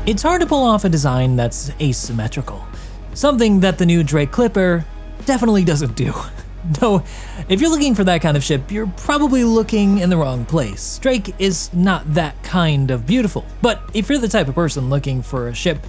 It's hard to pull off a design that's asymmetrical, something that the new Drake Clipper definitely doesn't do. Though, if you're looking for that kind of ship, you're probably looking in the wrong place. Drake is not that kind of beautiful. But if you're the type of person looking for a ship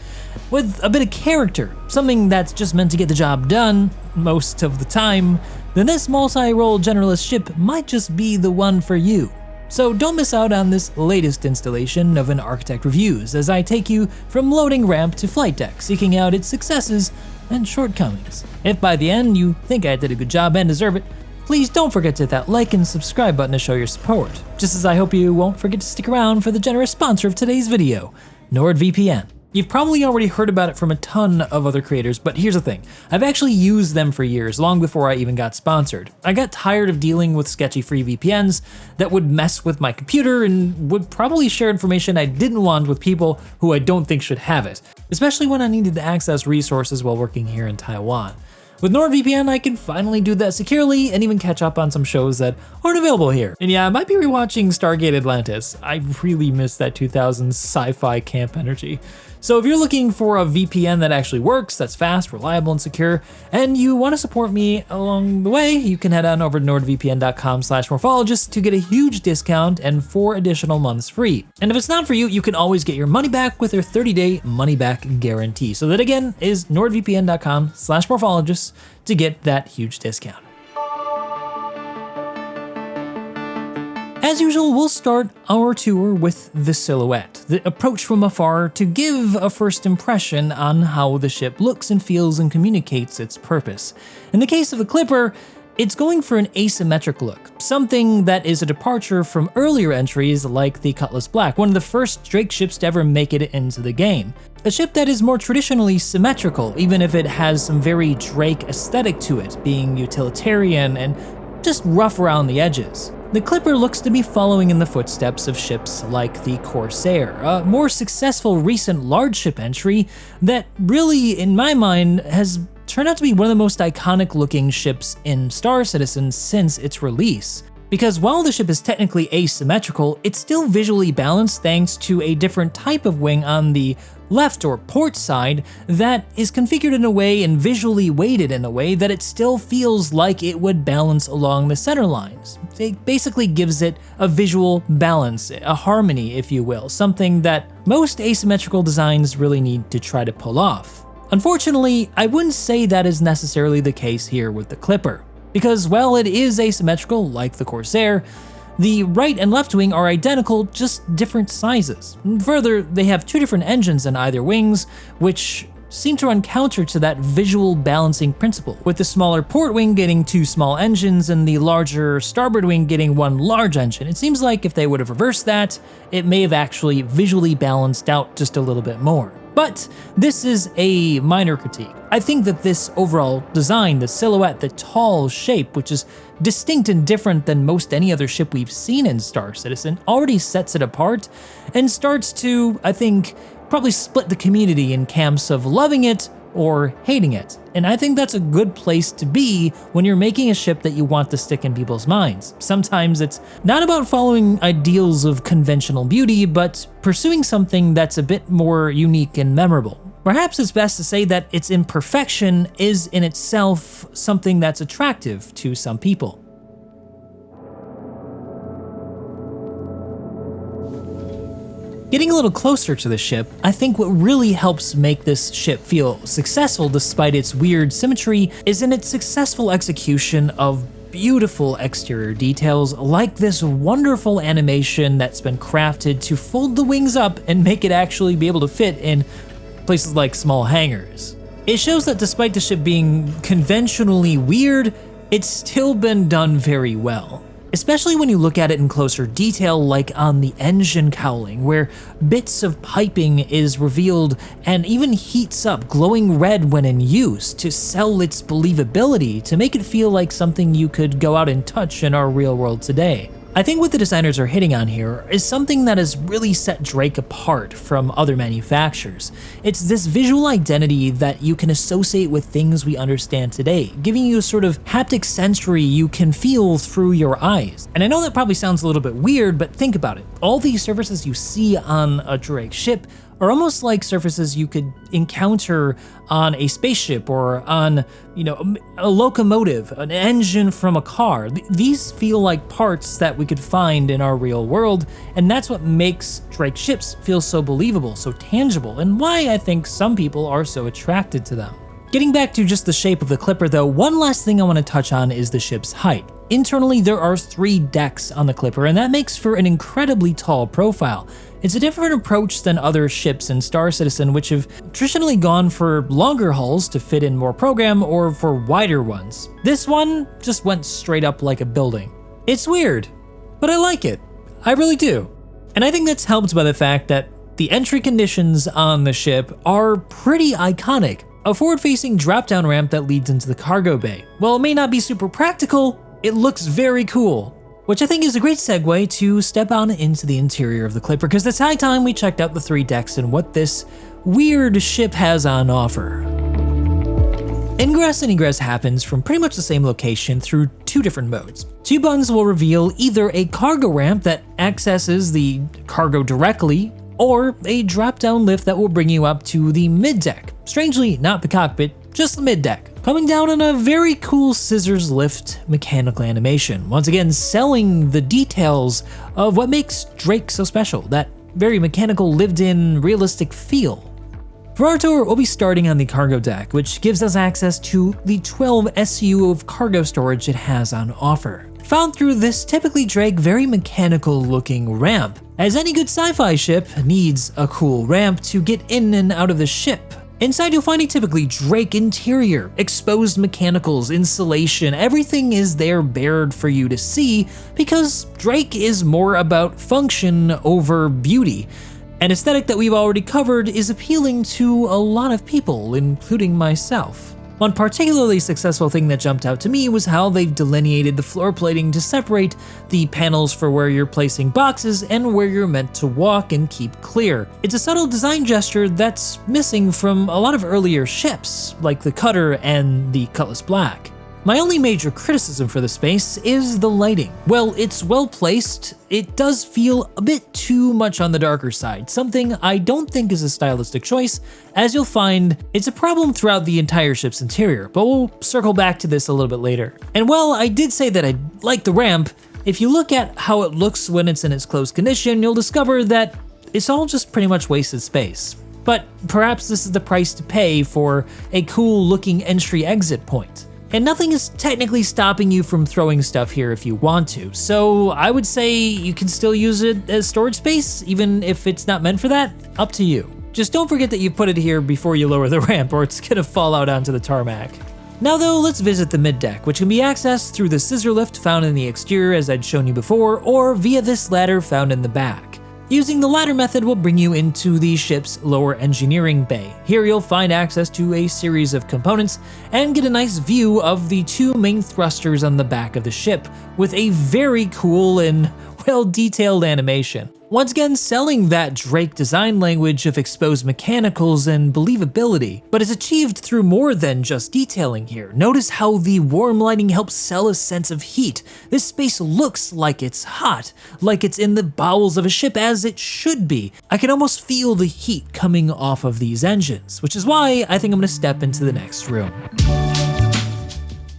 with a bit of character, something that's just meant to get the job done most of the time, then this multi-role generalist ship might just be the one for you. So don't miss out on this latest installation of an Architect Reviews as I take you from loading ramp to flight deck, seeking out its successes and shortcomings. If by the end you think I did a good job and deserve it, please don't forget to hit that like and subscribe button to show your support, just as I hope you won't forget to stick around for the generous sponsor of today's video, NordVPN. You've probably already heard about it from a ton of other creators, but here's the thing. I've actually used them for years, long before I even got sponsored. I got tired of dealing with sketchy free VPNs that would mess with my computer and would probably share information I didn't want with people who I don't think should have it, especially when I needed to access resources while working here in Taiwan. With NordVPN, I can finally do that securely and even catch up on some shows that aren't available here. And yeah, I might be rewatching Stargate Atlantis. I really miss that 2000s sci-fi camp energy. So if you're looking for a VPN that actually works, that's fast, reliable, and secure, and you want to support me along the way, you can head on over to nordvpn.com/morphologist to get a huge discount and 4 additional months free. And if it's not for you, you can always get your money back with their 30-day money-back guarantee. So that again is nordvpn.com/morphologist to get that huge discount. As usual, we'll start our tour with the silhouette, the approach from afar to give a first impression on how the ship looks and feels and communicates its purpose. In the case of the Clipper, it's going for an asymmetric look, something that is a departure from earlier entries like the Cutlass Black, one of the first Drake ships to ever make it into the game. A ship that is more traditionally symmetrical, even if it has some very Drake aesthetic to it, being utilitarian and just rough around the edges. The Clipper looks to be following in the footsteps of ships like the Corsair, a more successful recent large ship entry that really, in my mind, has turned out to be one of the most iconic looking ships in Star Citizen since its release. Because while the ship is technically asymmetrical, it's still visually balanced thanks to a different type of wing on the left or port side that is configured in a way and visually weighted in a way that it still feels like it would balance along the center lines. It basically gives it a visual balance, a harmony if you will, something that most asymmetrical designs really need to try to pull off. Unfortunately, I wouldn't say that is necessarily the case here with the Clipper, because while it is asymmetrical like the Corsair, the right and left wing are identical, just different sizes. Further, they have 2 different engines in either wings, which seem to run counter to that visual balancing principle, with the smaller port wing getting 2 small engines and the larger starboard wing getting 1 large engine. It seems like if they would have reversed that, it may have actually visually balanced out just a little bit more. But this is a minor critique. I think that this overall design, the silhouette, the tall shape, which is distinct and different than most any other ship we've seen in Star Citizen, already sets it apart and starts to, I think, probably split the community in camps of loving it or hating it. And I think that's a good place to be when you're making a ship that you want to stick in people's minds. Sometimes it's not about following ideals of conventional beauty, but pursuing something that's a bit more unique and memorable. Perhaps it's best to say that its imperfection is in itself something that's attractive to some people. Getting a little closer to the ship, I think what really helps make this ship feel successful despite its weird symmetry is in its successful execution of beautiful exterior details like this wonderful animation that's been crafted to fold the wings up and make it actually be able to fit in places like small hangars. It shows that despite the ship being conventionally weird, it's still been done very well. Especially when you look at it in closer detail, like on the engine cowling, where bits of piping is revealed and even heats up glowing red when in use to sell its believability, to make it feel like something you could go out and touch in our real world today. I think what the designers are hitting on here is something that has really set Drake apart from other manufacturers. It's this visual identity that you can associate with things we understand today, giving you a sort of haptic sensory you can feel through your eyes. And I know that probably sounds a little bit weird, but think about it. All these surfaces you see on a Drake ship are almost like surfaces you could encounter on a spaceship or on, a locomotive, an engine from a car. These feel like parts that we could find in our real world, and that's what makes Drake ships feel so believable, so tangible, and why I think some people are so attracted to them. Getting back to just the shape of the Clipper though, one last thing I want to touch on is the ship's height. Internally, there are 3 decks on the Clipper, and that makes for an incredibly tall profile. It's a different approach than other ships in Star Citizen, which have traditionally gone for longer hulls to fit in more program or for wider ones. This one just went straight up like a building. It's weird, but I like it. I really do. And I think that's helped by the fact that the entry conditions on the ship are pretty iconic. A forward-facing drop-down ramp that leads into the cargo bay. While it may not be super practical, it looks very cool, which I think is a great segue to step on into the interior of the Clipper, because it's high time we checked out the 3 decks and what this weird ship has on offer. Ingress and egress happens from pretty much the same location through 2 different modes. 2 buttons will reveal either a cargo ramp that accesses the cargo directly, or a drop-down lift that will bring you up to the mid-deck. Strangely, not the cockpit, just the mid-deck. Coming down on a very cool scissors lift mechanical animation, once again selling the details of what makes Drake so special, that very mechanical, lived-in, realistic feel. For our tour, we'll be starting on the cargo deck, which gives us access to the 12 SU of cargo storage it has on offer. Found through this typically Drake very mechanical looking ramp, as any good sci-fi ship needs a cool ramp to get in and out of the ship. Inside you'll find a typically Drake interior, exposed mechanicals, insulation, everything is there bared for you to see because Drake is more about function over beauty. An aesthetic that we've already covered is appealing to a lot of people, including myself. One particularly successful thing that jumped out to me was how they've delineated the floor plating to separate the panels for where you're placing boxes and where you're meant to walk and keep clear. It's a subtle design gesture that's missing from a lot of earlier ships, like the Cutter and the Cutlass Black. My only major criticism for the space is the lighting. Well, it's well placed, it does feel a bit too much on the darker side, something I don't think is a stylistic choice. As you'll find, it's a problem throughout the entire ship's interior, but we'll circle back to this a little bit later. And while I did say that I like the ramp, if you look at how it looks when it's in its closed condition, you'll discover that it's all just pretty much wasted space. But perhaps this is the price to pay for a cool looking entry-exit point. And nothing is technically stopping you from throwing stuff here if you want to, so I would say you can still use it as storage space, even if it's not meant for that. Up to you. Just don't forget that you put it here before you lower the ramp, or it's gonna fall out onto the tarmac. Now though, let's visit the mid-deck, which can be accessed through the scissor lift found in the exterior as I'd shown you before, or via this ladder found in the back. Using the ladder method will bring you into the ship's lower engineering bay. Here you'll find access to a series of components and get a nice view of the 2 main thrusters on the back of the ship, with a very cool and well-detailed animation. Once again, selling that Drake design language of exposed mechanicals and believability, but it's achieved through more than just detailing here. Notice how the warm lighting helps sell a sense of heat. This space looks like it's hot, like it's in the bowels of a ship as it should be. I can almost feel the heat coming off of these engines, which is why I think I'm gonna step into the next room.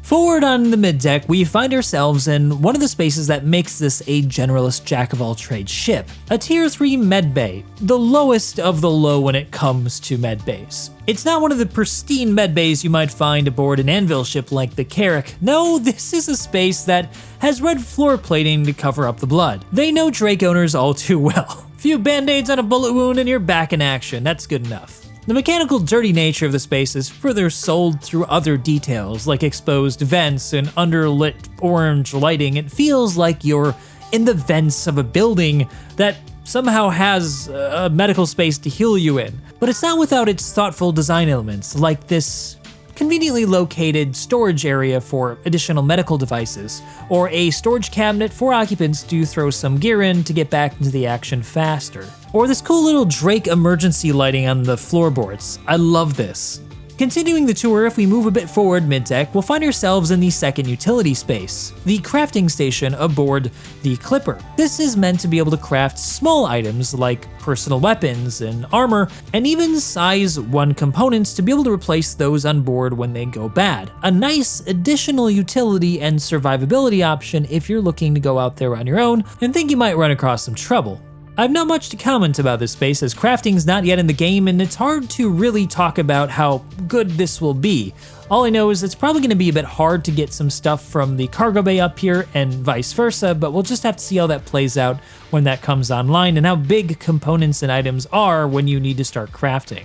Forward on the mid-deck, we find ourselves in one of the spaces that makes this a generalist jack-of-all-trades ship, a Tier 3 medbay, the lowest of the low when it comes to medbays. It's not one of the pristine medbays you might find aboard an anvil ship like the Carrack. No, this is a space that has red floor plating to cover up the blood. They know Drake owners all too well. Few band-aids on a bullet wound and you're back in action, that's good enough. The mechanical dirty nature of the space is further sold through other details like exposed vents and underlit orange lighting. It feels like you're in the vents of a building that somehow has a medical space to heal you in. But it's not without its thoughtful design elements, like this conveniently located storage area for additional medical devices, or a storage cabinet for occupants to throw some gear in to get back into the action faster. Or this cool little Drake emergency lighting on the floorboards. I love this. Continuing the tour, if we move a bit forward mid-deck, we'll find ourselves in the second utility space, the crafting station aboard the Clipper. This is meant to be able to craft small items like personal weapons and armor, and even size 1 components to be able to replace those on board when they go bad. A nice additional utility and survivability option if you're looking to go out there on your own and think you might run across some trouble. I've not much to comment about this space as crafting's not yet in the game and it's hard to really talk about how good this will be. All I know is it's probably going to be a bit hard to get some stuff from the cargo bay up here and vice versa, but we'll just have to see how that plays out when that comes online and how big components and items are when you need to start crafting.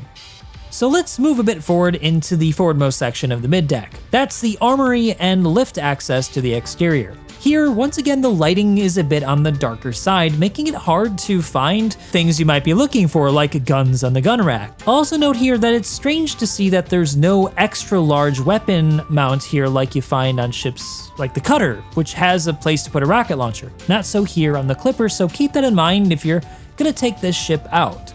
So let's move a bit forward into the forwardmost section of the mid deck. That's the armory and lift access to the exterior. Here, once again, the lighting is a bit on the darker side, making it hard to find things you might be looking for, like guns on the gun rack. I'll also note here that it's strange to see that there's no extra large weapon mount here like you find on ships like the Cutter, which has a place to put a rocket launcher. Not so here on the Clipper, so keep that in mind if you're gonna take this ship out.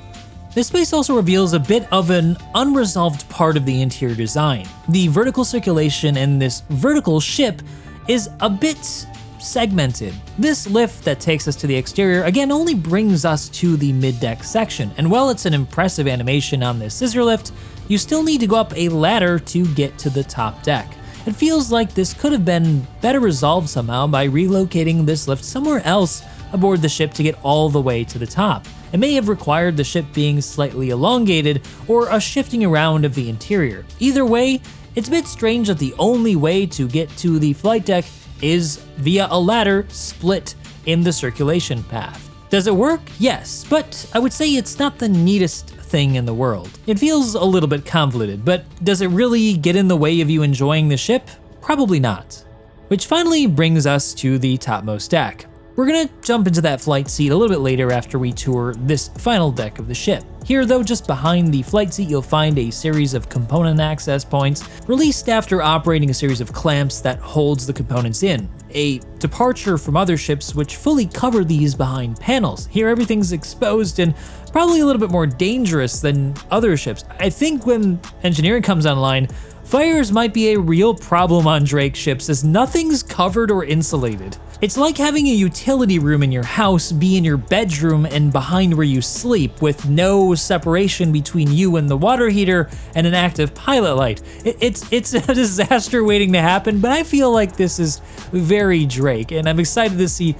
This space also reveals a bit of an unresolved part of the interior design. The vertical circulation in this vertical ship is a bit segmented. This lift that takes us to the exterior again only brings us to the mid-deck section, and while it's an impressive animation on this scissor lift, you still need to go up a ladder to get to the top deck. It feels like this could have been better resolved somehow by relocating this lift somewhere else aboard the ship to get all the way to the top. It may have required the ship being slightly elongated or a shifting around of the interior. Either way, it's a bit strange that the only way to get to the flight deck is via a ladder split in the circulation path. Does it work? Yes, but I would say it's not the neatest thing in the world. It feels a little bit convoluted, but does it really get in the way of you enjoying the ship? Probably not. Which finally brings us to the topmost deck. We're gonna jump into that flight seat a little bit later after we tour this final deck of the ship. Here though, just behind the flight seat, you'll find a series of component access points released after operating a series of clamps that holds the components in. A departure from other ships which fully cover these behind panels. Here everything's exposed and probably a little bit more dangerous than other ships. I think when engineering comes online, fires might be a real problem on Drake ships as nothing's covered or insulated. It's like having a utility room in your house be in your bedroom and behind where you sleep, with no separation between you and the water heater and an active pilot light. It's a disaster waiting to happen, but I feel like this is very Drake, and I'm excited to see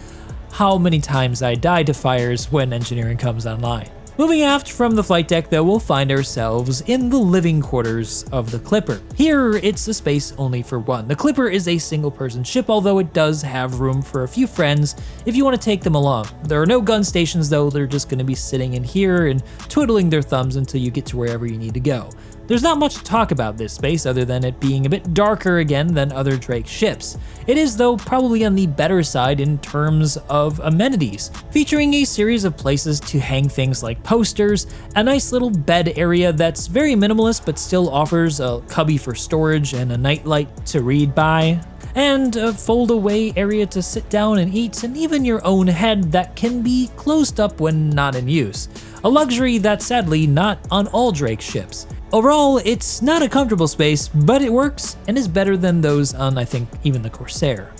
how many times I die to fires when engineering comes online. Moving aft from the flight deck though, we'll find ourselves in the living quarters of the Clipper. Here, it's a space only for one. The Clipper is a single person ship, although it does have room for a few friends if you want to take them along. There are no gun stations though, they're just going to be sitting in here and twiddling their thumbs until you get to wherever you need to go. There's not much to talk about this space other than it being a bit darker again than other Drake ships. It is though probably on the better side in terms of amenities, featuring a series of places to hang things like posters, a nice little bed area that's very minimalist but still offers a cubby for storage and a nightlight to read by, and a fold-away area to sit down and eat, and even your own head that can be closed up when not in use. A luxury that's sadly not on all Drake ships. Overall, it's not a comfortable space, but it works and is better than those on, I think, even the Corsair.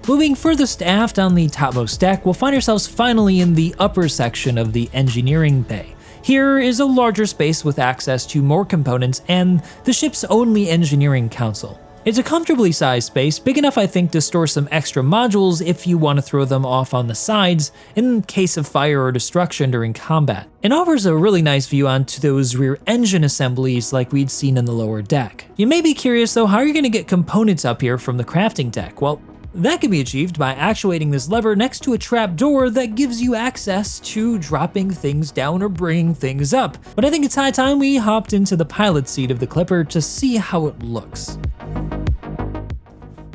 Moving furthest aft on the topmost deck, we'll find ourselves finally in the upper section of the engineering bay. Here is a larger space with access to more components and the ship's only engineering console. It's a comfortably sized space, big enough I think to store some extra modules if you want to throw them off on the sides in case of fire or destruction during combat. It offers a really nice view onto those rear engine assemblies like we'd seen in the lower deck. You may be curious though, how are you going to get components up here from the crafting deck? Well, that can be achieved by actuating this lever next to a trap door that gives you access to dropping things down or bringing things up. But I think it's high time we hopped into the pilot seat of the Clipper to see how it looks.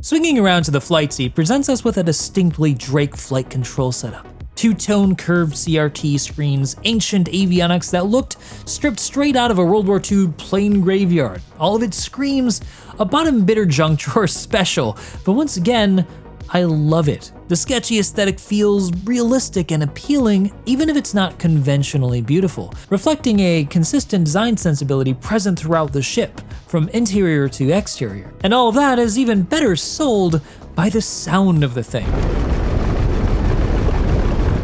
Swinging around to the flight seat presents us with a distinctly Drake flight control setup. Two-tone curved CRT screens, ancient avionics that looked stripped straight out of a World War II plane graveyard. All of it screams a bottom bitter junk drawer special, but once again, I love it. The sketchy aesthetic feels realistic and appealing, even if it's not conventionally beautiful, reflecting a consistent design sensibility present throughout the ship. from interior to exterior. And all of that is even better sold by the sound of the thing.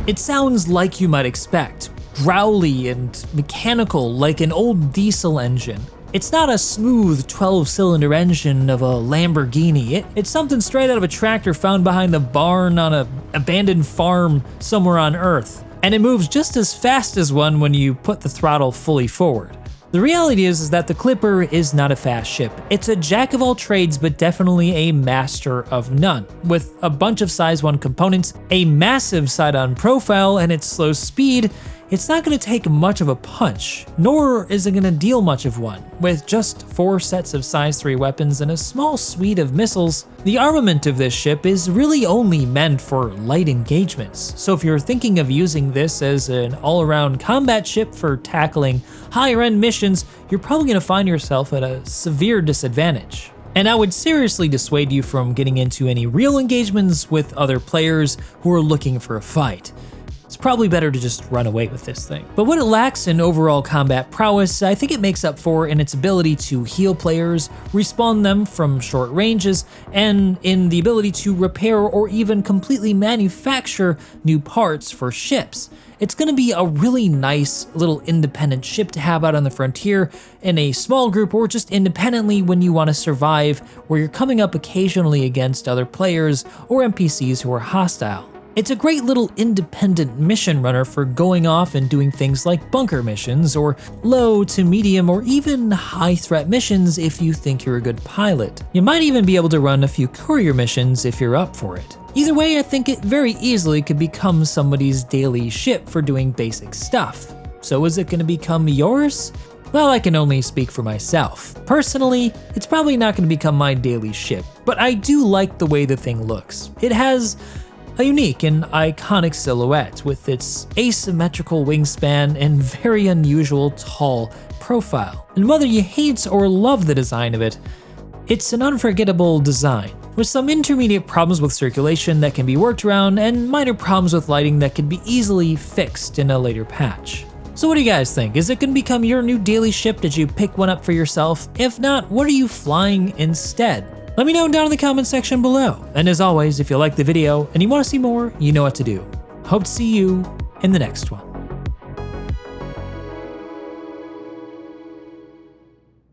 It sounds like you might expect, growly and mechanical like an old diesel engine. It's not a smooth 12-cylinder engine of a Lamborghini. It's something straight out of a tractor found behind the barn on an abandoned farm somewhere on Earth. And it moves just as fast as one when you put the throttle fully forward. The reality is that the Clipper is not a fast ship. It's a jack of all trades, but definitely a master of none. With a bunch of size 1 components, a massive side-on profile, and its slow speed, it's not going to take much of a punch, nor is it going to deal much of one. With just 4 sets of size 3 weapons and a small suite of missiles, the armament of this ship is really only meant for light engagements. So if you're thinking of using this as an all-around combat ship for tackling higher-end missions, you're probably going to find yourself at a severe disadvantage. And I would seriously dissuade you from getting into any real engagements with other players who are looking for a fight. It's probably better to just run away with this thing. But what it lacks in overall combat prowess, I think it makes up for in its ability to heal players, respawn them from short ranges, and in the ability to repair or even completely manufacture new parts for ships. It's going to be a really nice little independent ship to have out on the frontier in a small group or just independently when you want to survive, where you're coming up occasionally against other players or NPCs who are hostile. It's a great little independent mission runner for going off and doing things like bunker missions or low to medium or even high threat missions if you think you're a good pilot. You might even be able to run a few courier missions if you're up for it. Either way, I think it very easily could become somebody's daily ship for doing basic stuff. So is it going to become yours? Well, I can only speak for myself. Personally, it's probably not going to become my daily ship, but I do like the way the thing looks. It has a unique and iconic silhouette with its asymmetrical wingspan and very unusual tall profile. And whether you hate or love the design of it, it's an unforgettable design, with some intermediate problems with circulation that can be worked around and minor problems with lighting that can be easily fixed in a later patch. So what do you guys think? Is it going to become your new daily ship? Did you pick one up for yourself? If not, what are you flying instead? Let me know down in the comment section below. And as always, if you like the video and you want to see more, you know what to do. Hope to see you in the next one.